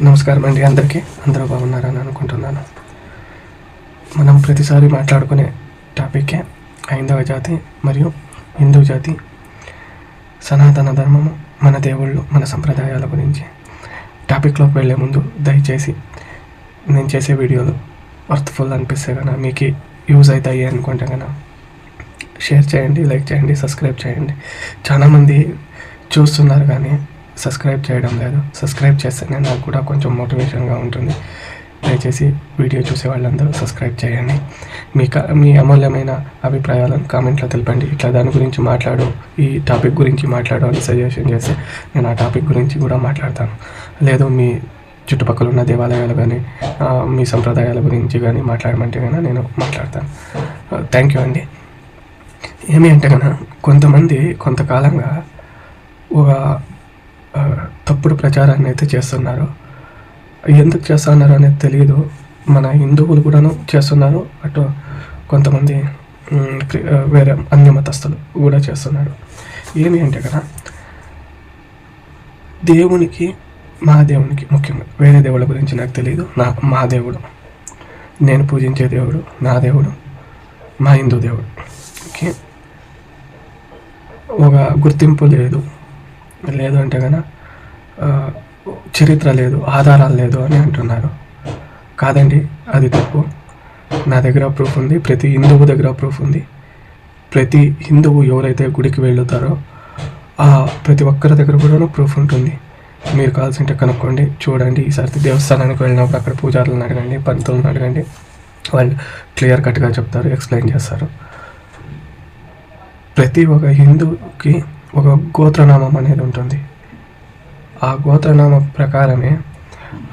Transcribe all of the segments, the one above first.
నమస్కారం అండి అందరికీ. అందరూ బాగున్నారని అనుకుంటున్నాను. మనం ప్రతిసారి మాట్లాడుకునే టాపిక్కే హైందవ జాతి మరియు హిందూ జాతి, సనాతన ధర్మము, మన దేవుళ్ళు, మన సంప్రదాయాల గురించి. టాపిక్లోకి వెళ్ళే ముందు దయచేసి నేను చేసే వీడియోలు వర్త్ఫుల్ అనిపిస్తే కనుక, మీకు యూజ్ అవుతాయి అనుకుంటే కనుక షేర్ చేయండి, లైక్ చేయండి, సబ్స్క్రైబ్ చేయండి. చాలామంది చూస్తున్నారు కానీ సబ్స్క్రైబ్ చేయడం లేదు. సబ్స్క్రైబ్ చేస్తేనే నాకు కూడా కొంచెం మోటివేషన్గా ఉంటుంది. దయచేసి వీడియో చూసే వాళ్ళందరూ సబ్స్క్రైబ్ చేయండి. మీ అమూల్యమైన అభిప్రాయాలను కామెంట్లో తెలపండి. ఇట్లా దాని గురించి మాట్లాడు, ఈ టాపిక్ గురించి మాట్లాడు అని సజెషన్ చేస్తే నేను ఆ టాపిక్ గురించి కూడా మాట్లాడతాను. లేదు మీ చుట్టుపక్కల ఉన్న దేవాలయాలు కానీ మీ సంప్రదాయాల గురించి కానీ మాట్లాడమంటే కనుక నేను మాట్లాడతాను. థ్యాంక్ యూ అండి. ఏమి అంటే కనుక కొంతమంది కొంతకాలంగా ఒక తప్పుడు ప్రచారాన్ని అయితే చేస్తున్నారు. ఎందుకు చేస్తున్నారు అనేది తెలియదు. మన హిందువులు కూడాను చేస్తున్నారు, అటు కొంతమంది వేరే అన్య మతస్థులు కూడా చేస్తున్నారు. ఏమి అంటే కదా, దేవునికి, మా దేవునికి, ముఖ్యంగా వేరే దేవుళ్ళ గురించి నాకు తెలియదు. మా దేవుడు, నేను పూజించే దేవుడు, నా దేవుడు, మా హిందూ దేవుడు. ఓకే, ఒక గుర్తింపు లేదు అంటే కనుక చరిత్ర లేదు, ఆధారాలు లేదు అని అంటున్నారు. కాదండి, అది తప్పు. నా దగ్గర ప్రూఫ్ ఉంది, ప్రతి హిందువు దగ్గర ప్రూఫ్ ఉంది. ప్రతి హిందువు ఎవరైతే గుడికి వెళ్తారో ప్రతి ఒక్కరి దగ్గర కూడా ప్రూఫ్ ఉంటుంది. మీరు కావాల్సింటే కనుక్కోండి, చూడండి. ఈసారి దేవస్థానానికి వెళ్ళినప్పుడు అక్కడ పూజారులను అడగండి, పంతులను అడగండి, వాళ్ళు క్లియర్ కట్గా చెప్తారు, ఎక్స్ప్లెయిన్ చేస్తారు. ప్రతి ఒక్క హిందువుకి ఒక గోత్రనామం అనేది ఉంటుంది. ఆ గోత్రనామ ప్రకారమే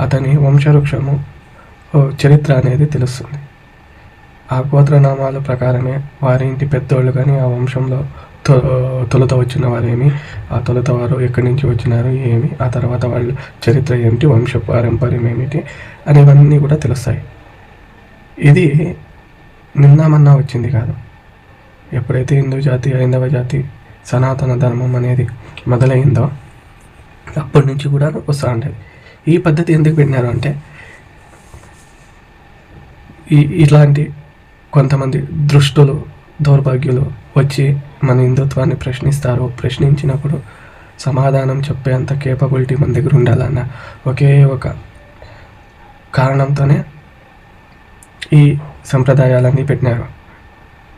అతని వంశవృక్షము, చరిత్ర అనేది తెలుస్తుంది. ఆ గోత్రనామాల ప్రకారమే వారి ఇంటి పెద్దోళ్ళు కానీ ఆ వంశంలో తొలుత వచ్చిన వారేమి, ఆ తొలుత వారు ఎక్కడి నుంచి వచ్చినారు ఏమి, ఆ తర్వాత వాళ్ళ చరిత్ర ఏమిటి, వంశ పారంపర్యం ఏమిటి అనేవన్నీ కూడా తెలుస్తాయి. ఇది నిన్నామన్నా వచ్చింది కాదు. ఎప్పుడైతే హిందూ జాతి, హైందవ జాతి, సనాతన ధర్మం అనేది మొదలైందో అప్పటి నుంచి కూడా వస్తూ ఉంటుంది. ఈ పద్ధతి ఎందుకు పెట్టినారు అంటే, ఇట్లాంటి కొంతమంది దృష్టులు, దౌర్భాగ్యులు వచ్చి మన హిందుత్వాన్ని ప్రశ్నిస్తారు. ప్రశ్నించినప్పుడు సమాధానం చెప్పేంత కేపబిలిటీ మన దగ్గర ఉండాలన్న ఒకే ఒక కారణంతోనే ఈ సంప్రదాయాలన్నీ పెట్టినారు.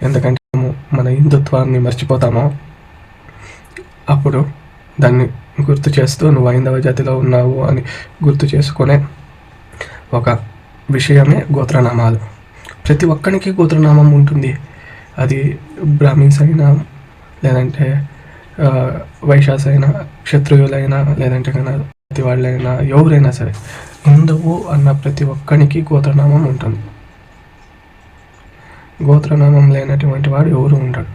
ఎందుకంటే మన హిందుత్వాన్ని మర్చిపోతామో అప్పుడు దాన్ని గుర్తు చేస్తూ నువ్వు హైందవ జాతిలో ఉన్నావు అని గుర్తు చేసుకునే ఒక విషయమే గోత్రనామాలు. ప్రతి ఒక్కరికి గోత్రనామం ఉంటుంది. అది బ్రాహ్మిన్స్ అయినా, లేదంటే వైశ్యాస్ అయినా, క్షత్రియులైనా, లేదంటే కన్నా ప్రతి వాళ్ళైనా, ఎవరైనా సరే హిందువు అన్న ప్రతి ఒక్కరికి గోత్రనామం ఉంటుంది. గోత్రనామం లేనటువంటి వాడు ఎవరు ఉండడు.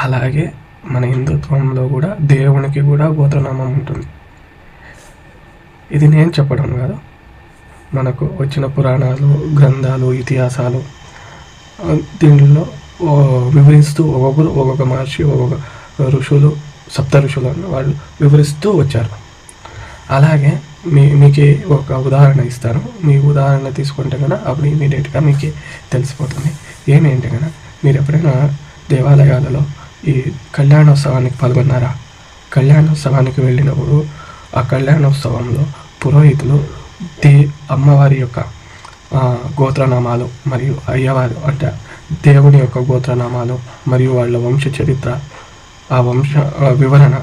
అలాగే మన హిందుత్వంలో కూడా దేవునికి కూడా గోత్రనామం ఉంటుంది. ఇది నేను చెప్పడం కాదు, మనకు వచ్చిన పురాణాలు, గ్రంథాలు, ఇతిహాసాలు దీనిలో వివరిస్తూ ఒక్కొక్క మహర్షి, ఒక్కొక్క ఋషులు, సప్త ఋషులు అని వాళ్ళు వివరిస్తూ వచ్చారు. అలాగే మీకు ఒక ఉదాహరణ ఇస్తాను. మీ ఉదాహరణ తీసుకుంటే కనుక అప్పుడు ఇమీడియట్గా మీకు తెలిసిపోతుంది. ఏమి అంటే కనుక, మీరు ఎప్పుడైనా దేవాలయాలలో ఈ కళ్యాణోత్సవానికి పాల్గొన్నారా? కళ్యాణోత్సవానికి వెళ్ళినప్పుడు ఆ కళ్యాణోత్సవంలో పురోహితులు అమ్మవారి యొక్క గోత్రనామాలు మరియు అయ్యవారు అంటే దేవుని యొక్క గోత్రనామాలు మరియు వాళ్ళ వంశ చరిత్ర, ఆ వంశ వివరణ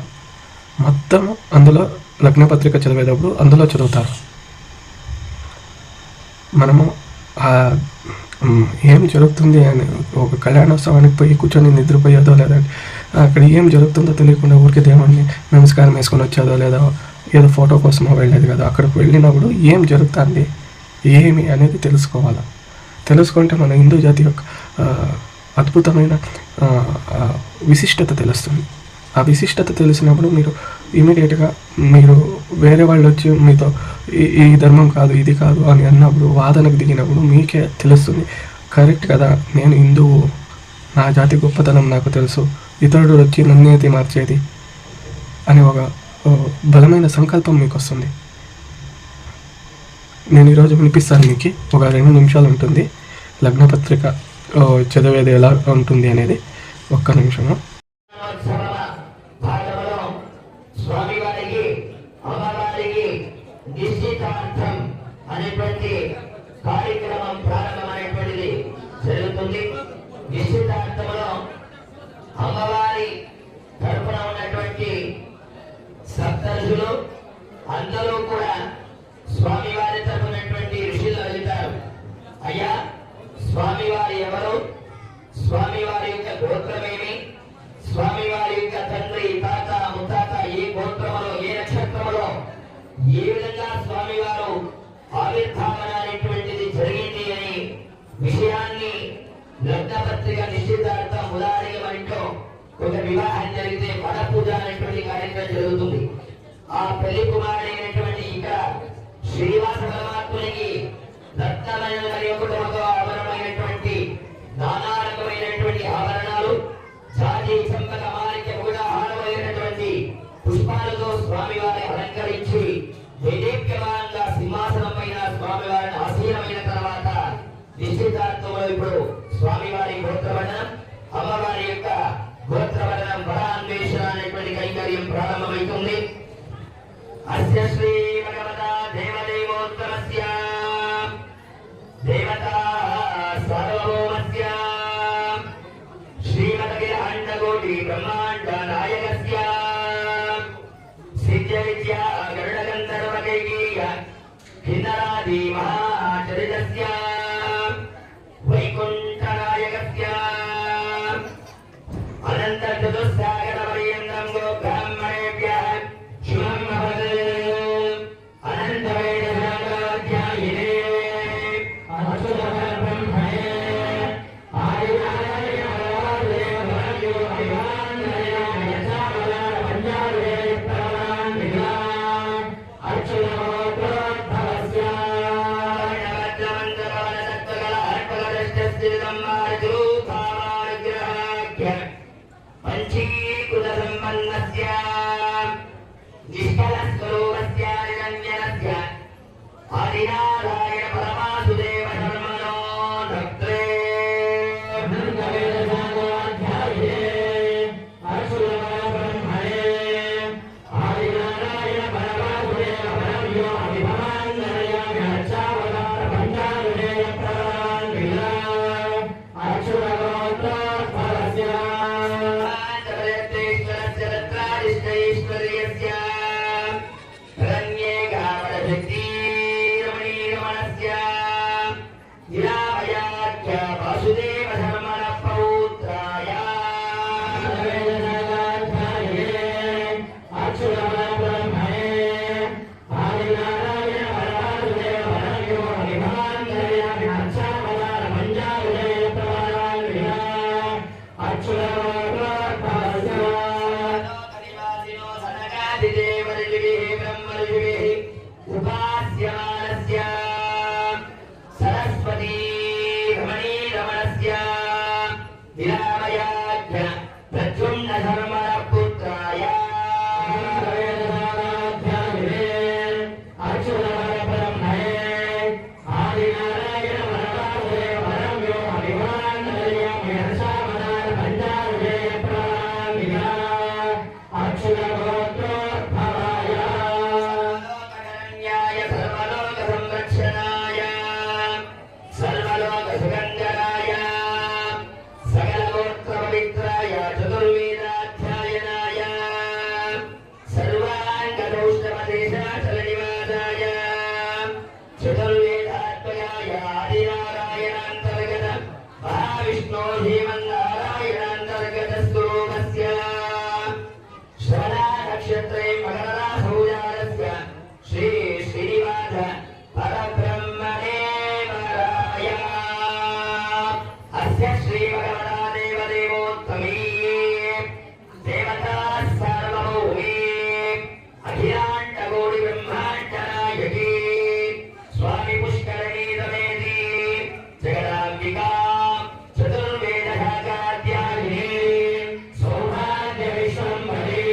మొత్తం అందులో లగ్నపత్రిక చదివేటప్పుడు అందులో చదువుతారు. మనము ఏం జరుగుతుంది అని ఒక కళ్యాణోత్సవానికి పోయి కూర్చొని నిద్రపోయేదో, లేదంటే అక్కడ ఏం జరుగుతుందో తెలియకుండా ఊరికి దేవుడిని నమస్కారం వేసుకొని వచ్చేదో, లేదా ఏదో ఫోటో కోసమో వెళ్ళేది కదా. అక్కడికి వెళ్ళినప్పుడు ఏం జరుగుతుంది ఏమి అనేది తెలుసుకోవాలి. తెలుసుకుంటే మన హిందూ జాతి యొక్క అద్భుతమైన విశిష్టత తెలుస్తుంది. ఆ విశిష్టత తెలిసినప్పుడు మీరు ఇమీడియట్గా మీరు వేరే వాళ్ళు వచ్చి మీతో ఈ ధర్మం కాదు, ఇది కాదు అని అన్నప్పుడు, వాదనకు దిగినప్పుడు మీకే తెలుస్తుంది, కరెక్ట్ కదా, నేను హిందువు, నా జాతి గొప్పతనం నాకు తెలుసు, ఇతరుడు వచ్చి నన్నేది మార్చేది అని ఒక బలమైన సంకల్పం మీకు వస్తుంది. నేను ఈరోజు వినిపిస్తాను మీకు. ఒక 2 నిమిషాలు ఉంటుంది. లగ్నపత్రిక చదివేది ఎలా ఉంటుంది అనేది. ఒక్క నిమిషము. కార్యక్రమం ప్రారంభమైనటువంటిది జరుగుతుంది. నిశ్చితార్థంలో అమ్మవారి తరపున ఉన్నటువంటి సప్తరుషులు అందరూ కూడా స్వామివారి తరపునటువంటి ఋషులు అడుగుతారు, అయ్యా స్వామివారి ఎవరు, స్వామివారి యొక్క గోత్రమేమి, స్వామివారి యొక్క తండ్రి తాత ముత్తాత ఏ గోత్రములో ఏ నక్షత్రములో ఏ విధంగా స్వామివారు ఆవిర్భావన అనేటువంటిది జరిగింది అని విషయాన్ని లగ్నపత్రిక నిశ్చితార్థం ఉదాహరణ ఇంట్లో ఒక వివాహం జరిగితే వడ పూజ అనేటువంటి కార్యక్రమం జరుగుతుంది. ఆ పెళ్లి కుమారుడైనటువంటి ఇక్కడ శ్రీనివాస పరమాత్మునికి రత్నమైన మరి ఒకటో ఆభరణమైనటువంటి నానా రకమైనటువంటి ఆభరణాలు, జాతి చంపక మాలిక కూడా హారమైనటువంటి పుష్పాలతో స్వామివారిని అలంకరించి దేదీప్యమానంగా సింహాసనం పైన స్వామివారిని ఆసీనమైన తర్వాత నిశ్చితార్థంలో ఇప్పుడు స్వామివారి గోత్రవర్ణనం, అమ్మవారి యొక్క గోత్రవర్ణనం వరాన్వేషణ అనేటువంటి కైంకర్యం ప్రారంభమవుతుంది. అస్య శ్రీ భగవతా దేవదేవోత్తమస్య దేవతా సార్వభౌమస్య శ్రీమదఖిలాండకోటి బ్రహ్మాండ నాయకస్య సిద్ధ్య విద్యా గరుడగంధర్వకైకీయ కిన్నరాది మహాచరితస్య వైకుంఠనాయకస్య అనంత చతుస్సాగర పర్యంతం గో బ్రాహ్మణేభ్యః శుభం భవతు. అనంత వేద సాగరాధ్యాయినే అచ్యుత బ్రహ్మణే ఆదినారాయణ దేవ భరణ్యో అభిమానయ యథావల పంజారే ప్రవాన్ విలా అచ్యుత గోత్రోద్భవస్య నవద్రవంతరాల సత్వగల అర్పగదష్టస్థితం మారుద్రూపామానుగ్రహాఖ్య పంచీకృత సంపన్నస్య నిష్కల స్వరూపస్య నిరంజనస్య ఆదినారాయణ పరమాసుదేవ ధర్మణో భక్త్రే వాసుదేవ ధర్మణ పౌత్రాయ ఉపాస్యమానస్య సరస్వతీ రమణీ రమణస్య విరామయాఖ్య ప్రద్యుమ్న ధర్మణ పుత్రాయ నక్షత్రే మకరరాశౌజాతస్య శ్రీ శ్రీనివాస పరబ్రహ్మణే వరాయ అస్య శ్రీ భగవతా దేవదేవోత్తమీ దేవతా సార్వభౌమే అఖిలాండకోటి బ్రహ్మాండ నాయకీ స్వామి పుష్కరణీ రమేది జగదాంబికా చతుర్వేద శాఖాధ్యాయిని సౌభాగ్య విశ్వంభరే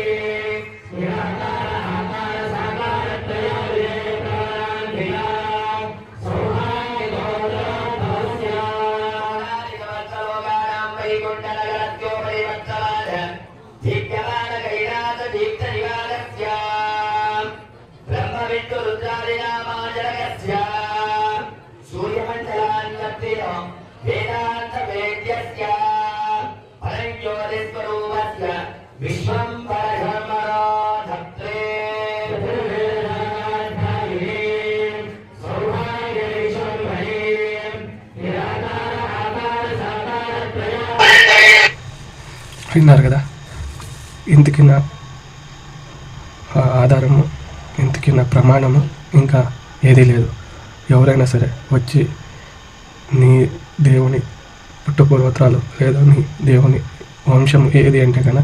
నిరాకార ఆకార సాకార త్రయాలయ ప్రాణిలా విన్నారు కదా, ఇంతకిన్న ఆధారము, ఇంతకిన్న ప్రమాణము ఇంకా ఏదీ లేదు. ఎవరైనా సరే వచ్చి నీ దేవుని పుట్టపూర్వత్రాలు లేదా నీ దేవుని వంశం ఏది అంటే కన్నా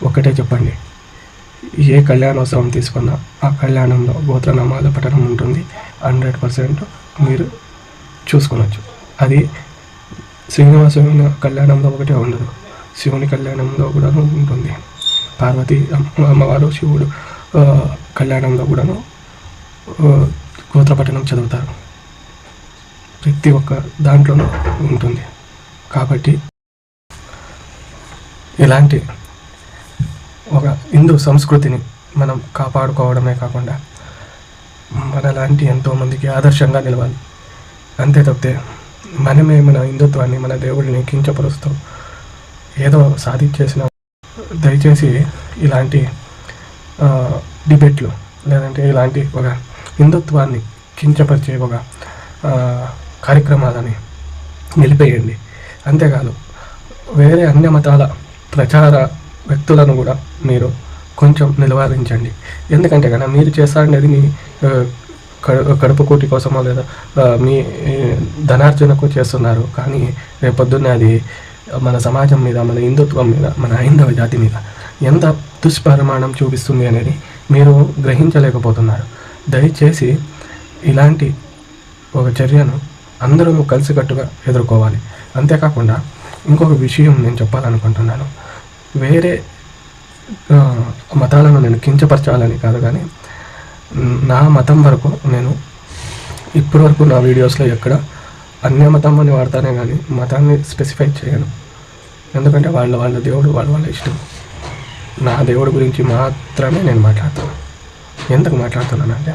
ఒక్కటే చెప్పండి. ఏ కళ్యాణోత్సవం తీసుకున్నా ఆ కళ్యాణంలో గోత్రనామాల పఠనం ఉంటుంది. 100% మీరు చూసుకొనవచ్చు. అది శ్రీనివాసుని కళ్యాణంలో ఒకటే ఉండదు, శివుని కళ్యాణంలో కూడా ఉంటుంది. పార్వతి అమ్మవారు శివుడు కళ్యాణంలో కూడాను గోత్రపఠనం చదువుతారు. ప్రతి ఒక్క దాంట్లోనూ ఉంటుంది. కాబట్టి ఇలాంటి ఒక హిందూ సంస్కృతిని మనం కాపాడుకోవడమే కాకుండా మనలాంటి ఎంతోమందికి ఆదర్శంగా నిలవాలి. అంతే తప్పితే మనమే మన హిందుత్వాన్ని, మన దేవుడిని కించపరుస్తూ ఏదో సాధించేసిన, దయచేసి ఇలాంటి డిబేట్లు లేదంటే ఇలాంటి ఒక హిందుత్వాన్ని కించపరిచే ఒక కార్యక్రమాలని నిలిపేయండి. అంతేకాదు వేరే అన్య మతాల ప్రచార వ్యక్తులను కూడా మీరు కొంచెం నిలవారించండి. ఎందుకంటే కన్నా మీరు చేస్తారనేది మీ కడుపు కోటి కోసమో లేదా మీ ధనార్జనకు చేస్తున్నారు. కానీ రేపొద్దున్నే అది మన సమాజం మీద, మన హిందుత్వం మీద, మన హైందవ జాతి మీద ఎంత దుష్పరిమాణం చూపిస్తుంది అనేది మీరు గ్రహించలేకపోతున్నారు. దయచేసి ఇలాంటి ఒక చర్యను అందరూ కలిసికట్టుగా ఎదుర్కోవాలి. అంతేకాకుండా ఇంకొక విషయం నేను చెప్పాలనుకుంటున్నాను. వేరే మతాలను నేను కించపరచాలని కాదు, కానీ నా మతం వరకు నేను ఇప్పటివరకు నా వీడియోస్లో ఎక్కడ అన్య మతం అని వాడతానే కానీ మతాన్ని స్పెసిఫై చేయను. ఎందుకంటే వాళ్ళ దేవుడు వాళ్ళ ఇష్టం. నా దేవుడి గురించి మాత్రమే నేను మాట్లాడుతాను. ఎందుకు మాట్లాడుతున్నానంటే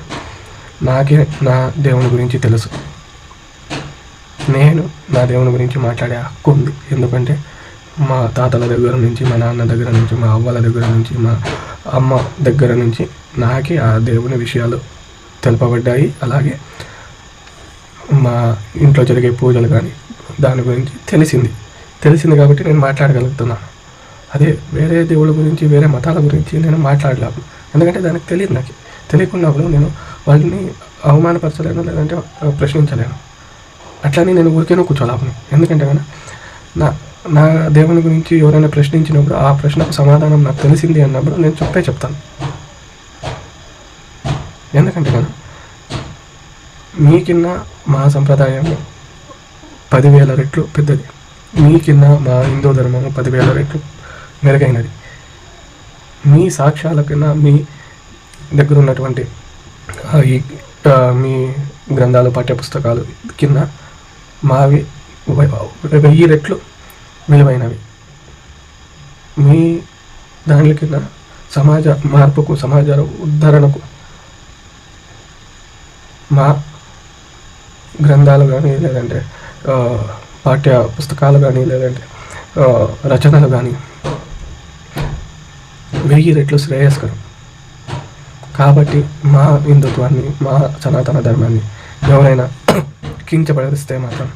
నాకే నా దేవుని గురించి తెలుసు. నేను నా దేవుని గురించి మాట్లాడే హక్కు ఉంది. ఎందుకంటే మా తాతల దగ్గర నుంచి, మా నాన్న దగ్గర నుంచి, మా అవ్వల దగ్గర నుంచి, మా అమ్మ దగ్గర నుంచి నాకే ఆ దేవుని విషయాలు తెలుపబడ్డాయి. అలాగే మా ఇంట్లో జరిగే పూజలు కానీ దాని గురించి తెలిసింది కాబట్టి నేను మాట్లాడగలుగుతున్నాను. అదే వేరే దేవుళ్ళ గురించి, వేరే మతాల గురించి నేను మాట్లాడలేను. ఎందుకంటే దానికి తెలియదు. నాకు తెలియకున్నప్పుడు నేను వాళ్ళని అవమానపరచలేను, లేదంటే ప్రశ్నించలేను. అట్లని నేను ఊరికేనో కూర్చోలేను. ఎందుకంటే కానీ నా దేవుని గురించి ఎవరైనా ప్రశ్నించినప్పుడు ఆ ప్రశ్నకు సమాధానం నాకు తెలిసింది అన్నప్పుడు నేను చెప్తాను. ఎందుకంటే కానీ మీకిన్న మా సంప్రదాయం 10,000 రెట్లు పెద్దది, మీకిన్న మా హిందూ ధర్మము 10,000 రెట్లు మెరుగైనది. మీ సాక్ష్యాల కన్నా మీ దగ్గర ఉన్నటువంటి మీ గ్రంథాలు, పాఠ్యపుస్తకాలు కింద మావి 1000 రెట్లు విలువైనవి. మీ దాని కింద సమాజ మార్పుకు, సమాజ ఉద్ధరణకు మా గ్రంథాలు కానీ, లేదంటే పాఠ్య పుస్తకాలు కానీ, లేదంటే రచనలు కానీ 1000 రెట్లు శ్రేయస్కరం. కాబట్టి మా హిందుత్వాన్ని, మా సనాతన ధర్మాన్ని ఎవరైనా కించపరిస్తే మాత్రం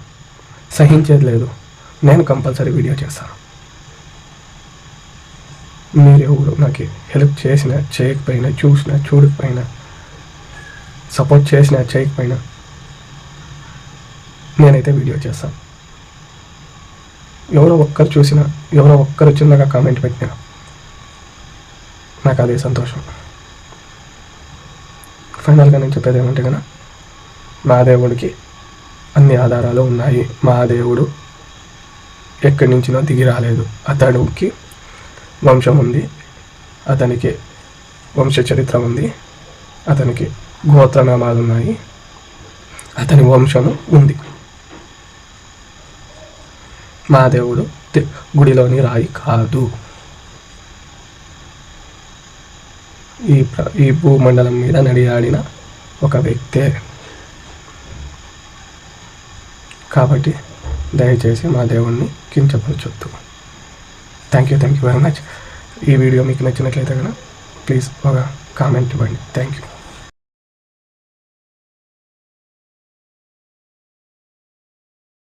సహించేది లేదు. నేను కంపల్సరీ వీడియో చేస్తాను. మీరెవరు నాకు హెల్ప్ చేసినా చేయకపోయినా, చూసినా చూడకపోయినా, సపోర్ట్ చేసినా చేయకపోయినా నేనైతే వీడియో చేస్తాను. ఎవరో ఒక్కరు చూసినా, ఎవరో ఒక్కరు చిన్నగా కామెంట్ పెట్టినా నాకు అదే సంతోషం. ఫైనల్గా నేను చెప్పేది ఏమంటే కన్నా, మా దేవుడికి అన్ని ఆధారాలు ఉన్నాయి. మా దేవుడు ఎక్కడి నుంచినో దిగి రాలేదు. అతడికి వంశం ఉంది, అతనికి వంశ చరిత్ర ఉంది, అతనికి గోత్రనామాలు ఉన్నాయి, అతని వంశము ఉంది. మా దేవుడు గుడిలోని రాయి కాదు. ఈ భూమండలం మీద నడియాడిన ఒక వ్యక్తే. కాబట్టి దయచేసి మా దేవుణ్ణి కించపరచొద్దు. Thank you very much. ఈ వీడియో మీకు నచ్చినట్లయితే కనుక ప్లీజ్ ఒక కామెంట్ ఇవ్వండి. Thank you.